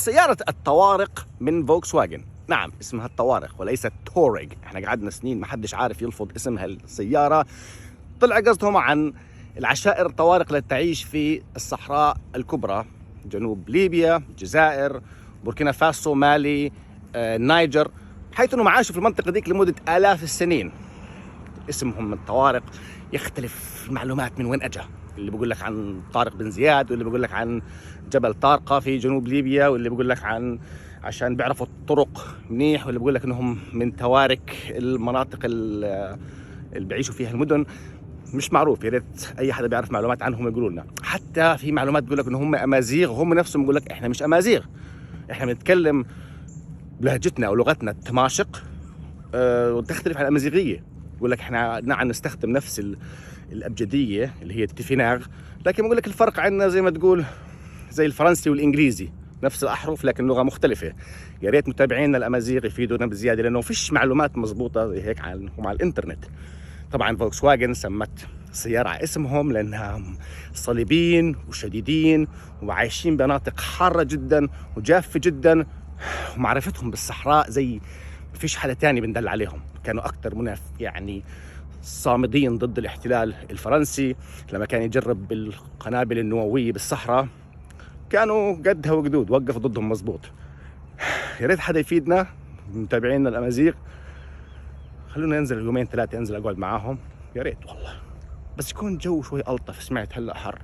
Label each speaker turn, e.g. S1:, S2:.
S1: سيارة الطوارق من فولكس واجن، نعم اسمها الطوارق وليست توريج. احنا قعدنا سنين ما حدش عارف يلفظ اسم هالسيارة. طلع قصدهم عن العشائر الطوارق التي تعيش في الصحراء الكبرى، جنوب ليبيا، الجزائر، بوركينا فاسو، مالي، النيجر، حيث انهم عاشوا في المنطقة ديك لمدة آلاف السنين. اسمهم الطوارق يختلف المعلومات من وين اجى، اللي بيقول لك عن طارق بن زياد، واللي بيقول لك عن جبل طارقة في جنوب ليبيا، واللي بيقول لك عشان بيعرفوا الطرق منيح، واللي بيقول لك انهم من توارك المناطق اللي بيعيشوا فيها المدن. مش معروف، يا ريت اي حدا بيعرف معلومات عنهم يقولوا لنا. حتى في معلومات بيقول لك ان هم امازيغ، وهم نفسهم يقول لك احنا مش امازيغ، احنا بنتكلم بلهجتنا او لغتنا التماشق وتختلف عن الامازيغيه. يقول لك احنا نعم نستخدم نفس الابجديه اللي هي التفيناغ، لكن بقول لك الفرق عندنا زي ما تقول زي الفرنسي والانجليزي، نفس الاحرف لكن لغه مختلفه. يا ريت متابعينا الامازيغ يفيدونا بزياده، لانه فيش معلومات مضبوطه زي هيك عنهم على الانترنت. طبعا فولكس واجن سمت السياره على اسمهم لانهم صليبيين وشديدين وعايشين بمناطق حاره جدا وجافه جدا، ومعرفتهم بالصحراء زي ما فيش حدا تاني بندل عليهم. كانوا اكثر يعني صامدين ضد الاحتلال الفرنسي. لما كان يجرب بالقنابل النوويه بالصحراء كانوا قدها وقدود، وقفوا ضدهم مزبوط. يا ريت حدا يفيدنا متابعينا الامازيغ، خلونا ننزل يومين ثلاثه، انزل اقعد معاهم يا ريت والله، بس يكون جو شوي الطف. سمعت هلا حر.